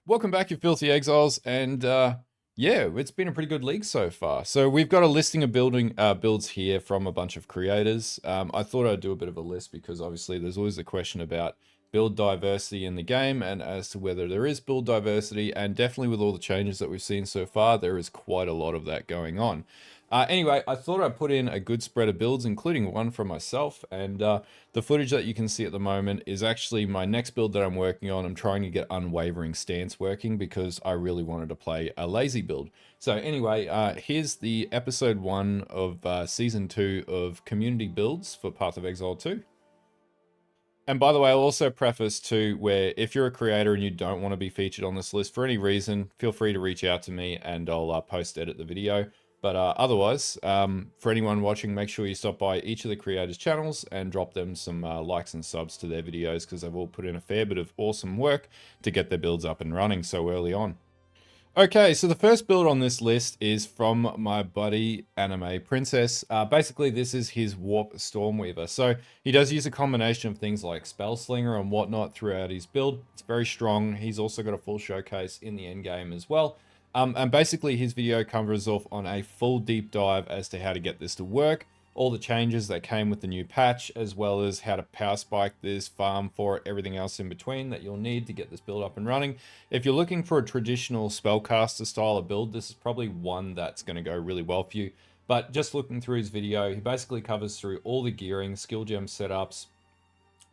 Welcome back, you filthy exiles, and yeah, it's been a pretty good league so far. So we've got a listing of builds here from a bunch of creators. I thought I'd do a bit of a list because obviously there's always the question about build diversity in the game and as to whether there is build diversity, and definitely with all the changes that we've seen so far, there is quite a lot of that going on. Anyway, I thought I'd put in a good spread of builds, including one for myself, and the footage that you can see at the moment is actually my next build that I'm working on. I'm trying to get Unwavering Stance working because I really wanted to play a lazy build. So anyway, here's the episode 1 of season 2 of community builds for Path of Exile 2. And by the way, I'll also preface too, where if you're a creator and you don't want to be featured on this list for any reason, feel free to reach out to me and I'll post-edit the video. But otherwise, for anyone watching, make sure you stop by each of the creators' channels and drop them some likes and subs to their videos because they've all put in a fair bit of awesome work to get their builds up and running so early on. Okay, so the first build on this list is from my buddy Anime Princess. Basically, this is his Warp Stormweaver. So he does use a combination of things like Spellslinger and whatnot throughout his build. It's very strong. He's also got a full showcase in the endgame as well. And basically, his video covers off on a full deep dive as to how to get this to work, all the changes that came with the new patch, as well as how to power spike this, farm for it, everything else in between that you'll need to get this build up and running. If you're looking for a traditional spellcaster style of build, this is probably one that's going to go really well for you. But just looking through his video, he basically covers through all the gearing, skill gem setups,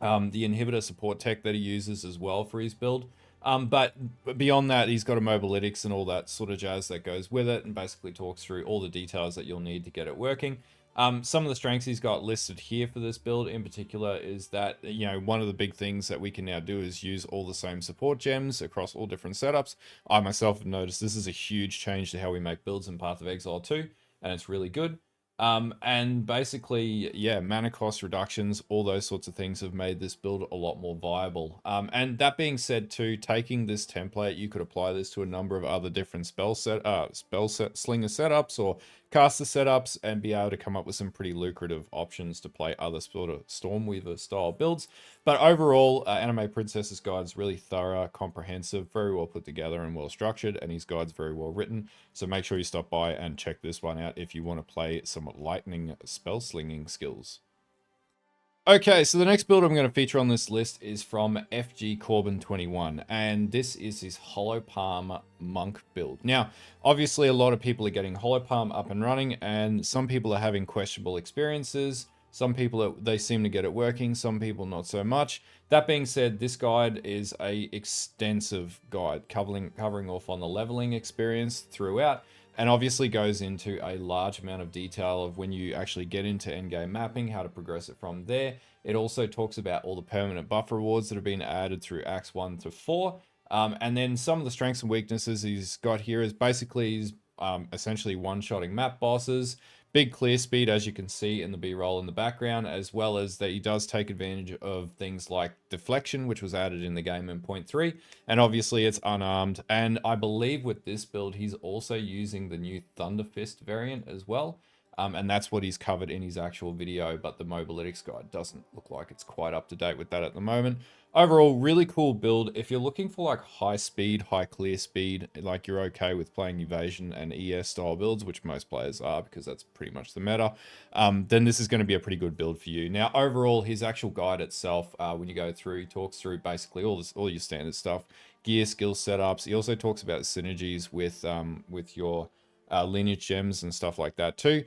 the inhibitor support tech that he uses as well for his build. But beyond that, he's got a mobilytics and all that sort of jazz that goes with it, and basically talks through all the details that you'll need to get it working. Some of the strengths he's got listed here for this build in particular is that, you know, one of the big things that we can now do is use all the same support gems across all different setups. I myself have noticed this is a huge change to how we make builds in Path of Exile 2, and it's really good. And basically, yeah, mana cost reductions, all those sorts of things have made this build a lot more viable. And that being said too, taking this template, you could apply this to a number of other different slinger setups or caster setups and be able to come up with some pretty lucrative options to play other sort of Stormweaver style builds. But overall, Anime Princess's guide's really thorough, comprehensive, very well put together and well structured, and his guide's very well written. So make sure you stop by and check this one out if you want to play some lightning spell slinging skills. Okay, so the next build I'm going to feature on this list is from FG Corbin21, and this is his Hollow Palm Monk build. Now, obviously a lot of people are getting Hollow Palm up and running, and some people are having questionable experiences. Some people, they seem to get it working, some people not so much. That being said, this guide is a extensive guide covering off on the leveling experience throughout, and obviously goes into a large amount of detail of when you actually get into endgame mapping, how to progress it from there. It also talks about all the permanent buff rewards that have been added through Acts 1 to 4. And then some of the strengths and weaknesses he's got here is basically he's essentially one-shotting map bosses, big clear speed, as you can see in the B-roll in the background, as well as that he does take advantage of things like deflection, which was added in the game in 0.3, and obviously it's unarmed. And I believe with this build, he's also using the new Thunder Fist variant as well. And that's what he's covered in his actual video, but the Mobilytics guide doesn't look like it's quite up to date with that at the moment. Overall, really cool build. If you're looking for like high speed, high clear speed, like you're okay with playing evasion and ES style builds, which most players are because that's pretty much the meta, then this is going to be a pretty good build for you. Now, overall, his actual guide itself, when you go through, he talks through basically all your standard stuff, gear, skill setups. He also talks about synergies with your lineage gems and stuff like that too.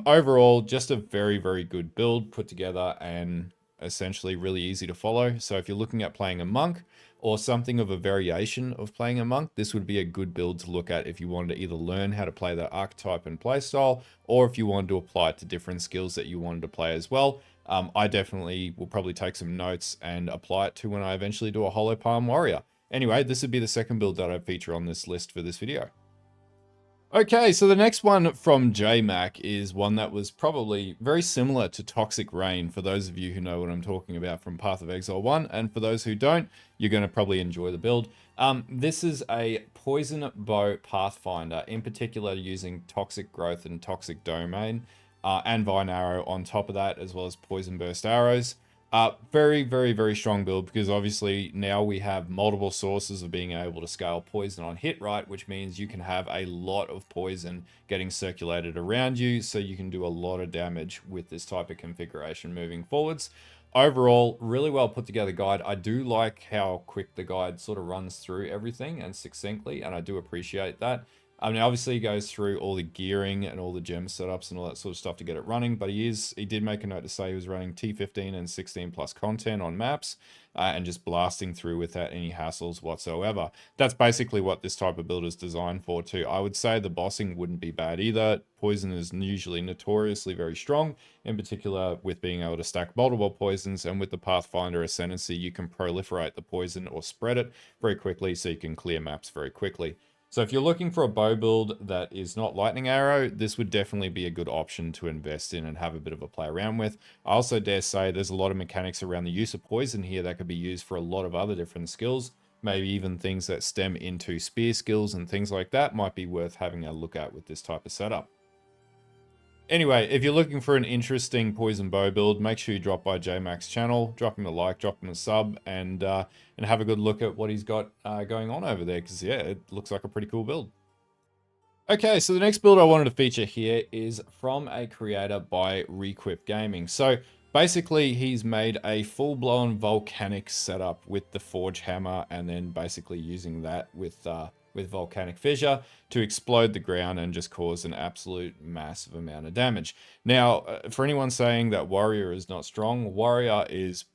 Overall, just a very, very good build put together and essentially really easy to follow. So if you're looking at playing a monk or something of a variation of playing a monk, this would be a good build to look at if you wanted to either learn how to play the archetype and playstyle, or if you wanted to apply it to different skills that you wanted to play as well. I definitely will probably take some notes and apply it to when I eventually do a Hollow Palm Warrior. Anyway, this would be the second build that I feature on this list for this video. Okay, so the next one from JMac is one that was probably very similar to Toxic Rain, for those of you who know what I'm talking about from Path of Exile 1, and for those who don't, you're going to probably enjoy the build. This is a Poison Bow Pathfinder, in particular using Toxic Growth and Toxic Domain, and Vine Arrow on top of that, as well as Poison Burst Arrows. Very, very, very strong build because obviously now we have multiple sources of being able to scale poison on hit right, which means you can have a lot of poison getting circulated around you, so you can do a lot of damage with this type of configuration moving forwards. Overall, really well put together guide. I do like how quick the guide sort of runs through everything and succinctly, and I do appreciate that. I mean, obviously he goes through all the gearing and all the gem setups and all that sort of stuff to get it running, but he did make a note to say he was running T15 and 16 plus content on maps and just blasting through without any hassles whatsoever. That's basically what this type of build is designed for too. I would say the bossing wouldn't be bad either. Poison is usually notoriously very strong, in particular with being able to stack multiple poisons, and with the Pathfinder Ascendancy, you can proliferate the poison or spread it very quickly so you can clear maps very quickly. So if you're looking for a bow build that is not lightning arrow, this would definitely be a good option to invest in and have a bit of a play around with. I also dare say there's a lot of mechanics around the use of poison here that could be used for a lot of other different skills. Maybe even things that stem into spear skills and things like that might be worth having a look at with this type of setup. Anyway, if you're looking for an interesting poison bow build, make sure you drop by JMac's channel, drop him a like, drop him a sub, and have a good look at what he's got going on over there, because yeah, it looks like a pretty cool build. Okay, so the next build I wanted to feature here is from a creator by Requip Gaming. So basically, he's made a full-blown volcanic setup with the Forge Hammer, and then basically using that with volcanic fissure to explode the ground and just cause an absolute massive amount of damage. Now, for anyone saying that Warrior is not strong, Warrior is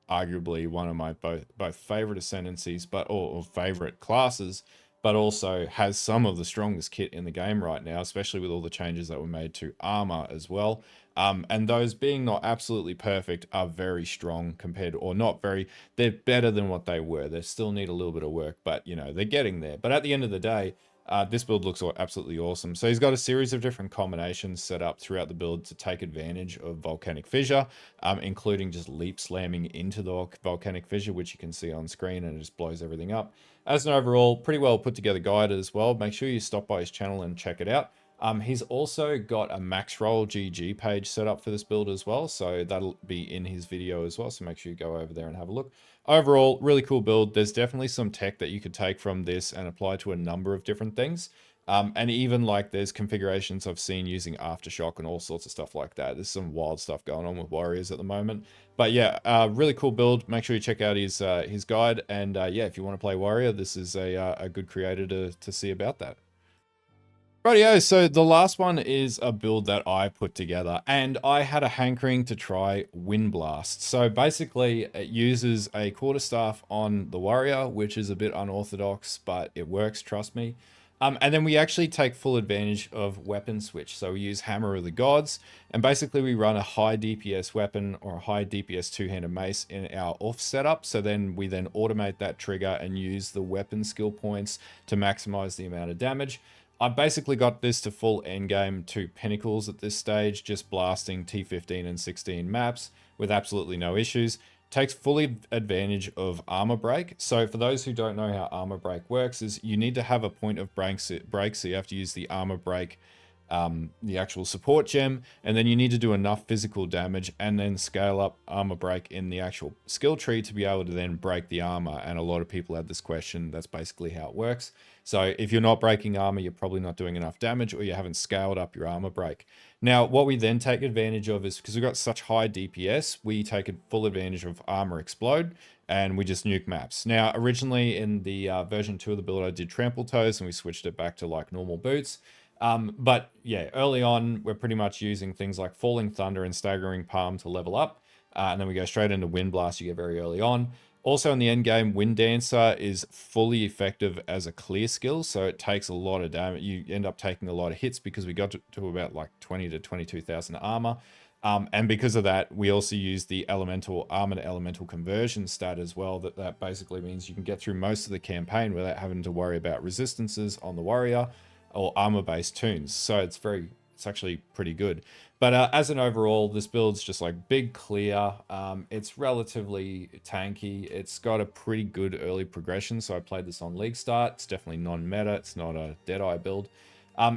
arguably one of my both favorite ascendancies, or favorite classes, but also has some of the strongest kit in the game right now, especially with all the changes that were made to armor as well. And those being not absolutely perfect are very strong compared to, or not very, they're better than what they were. They still need a little bit of work, but you know, they're getting there. But at the end of the day, this build looks absolutely awesome. So he's got a series of different combinations set up throughout the build to take advantage of volcanic fissure, including just leap slamming into the volcanic fissure, which you can see on screen, and it just blows everything up. As an overall, pretty well put together guide as well. Make sure you stop by his channel and check it out. He's also got a max roll GG page set up for this build as well, so that'll be in his video as well, so make sure you go over there and have a look. Overall, really cool build. There's definitely some tech that you could take from this and apply to a number of different things. And even like there's configurations I've seen using Aftershock and all sorts of stuff like that. There's some wild stuff going on with Warriors at the moment. But yeah, really cool build. Make sure you check out his guide. And yeah, if you want to play Warrior, this is a good creator to see about that. Rightio, so the last one is a build that I put together, and I had a hankering to try Windblast. So basically, it uses a quarterstaff on the warrior, which is a bit unorthodox, but it works, trust me. And then we actually take full advantage of weapon switch. So we use Hammer of the Gods, and basically we run a high DPS weapon or a high DPS two-handed mace in our off setup. So then we automate that trigger and use the weapon skill points to maximize the amount of damage. I've basically got this to full endgame to pinnacles at this stage, just blasting T15 and 16 maps with absolutely no issues. Takes fully advantage of armor break. So for those who don't know how armor break works, is you need to have a point of break, so you have to use the armor break, the actual support gem, and then you need to do enough physical damage and then scale up armor break in the actual skill tree to be able to then break the armor. And a lot of people have this question. That's basically how it works. So if you're not breaking armor, you're probably not doing enough damage, or you haven't scaled up your armor break. Now, what we then take advantage of is, because we've got such high DPS, we take full advantage of armor explode, and we just nuke maps. Now, originally in the version 2 of the build, I did trample toes, and we switched it back to like normal boots. But yeah, early on, we're pretty much using things like Falling Thunder and Staggering Palm to level up. And then we go straight into Windblast you get very early on. Also in the end game, Wind Dancer is fully effective as a clear skill, so it takes a lot of damage. You end up taking a lot of hits because we got to about like 20 to 22,000 armor. And because of that, we also use the elemental armor to elemental conversion stat as well. That basically means you can get through most of the campaign without having to worry about resistances on the warrior or armor-based tunes. So it's actually pretty good. But as an overall, this build's just like big clear. It's relatively tanky. It's got a pretty good early progression. So I played this on League Start. It's definitely non-meta. It's not a Deadeye build.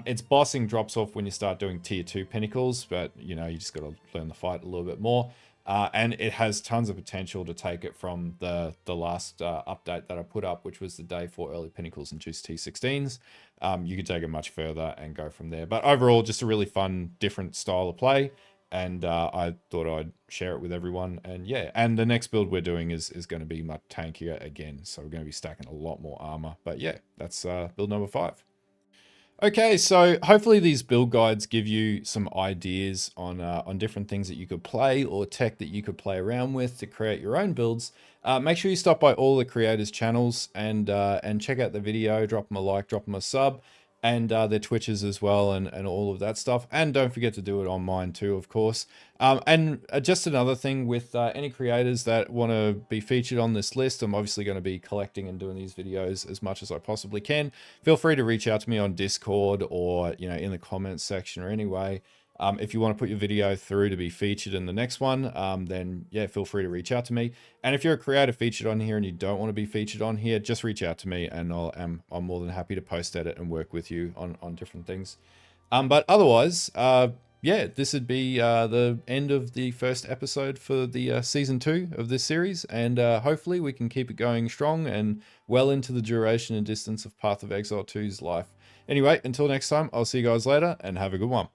Its bossing drops off when you start doing tier 2 pinnacles, but you know, you just got to learn the fight a little bit more. And it has tons of potential to take it from the last update that I put up, which was the day 4 early pinnacles and juice T16s. You could take it much further and go from there. But overall, just a really fun, different style of play. And I thought I'd share it with everyone. And yeah, and the next build we're doing is going to be much tankier again. So we're going to be stacking a lot more armor. But yeah, that's build number 5. Okay, so hopefully these build guides give you some ideas on different things that you could play or tech that you could play around with to create your own builds. Make sure you stop by all the creators' channels and check out the video. Drop them a like, drop them a sub, and their Twitches as well, and all of that stuff. And don't forget to do it on mine too, of course. And just another thing with any creators that want to be featured on this list, I'm obviously going to be collecting and doing these videos as much as I possibly can. Feel free to reach out to me on Discord or in the comments section or anyway. If you want to put your video through to be featured in the next one, then yeah, feel free to reach out to me. And if you're a creator featured on here and you don't want to be featured on here, just reach out to me and I'm more than happy to post edit and work with you on different things. But otherwise, yeah, this would be the end of the first episode for the season 2 of this series, and hopefully we can keep it going strong and well into the duration and distance of Path of Exile 2's life. Anyway, until next time, I'll see you guys later, and have a good one.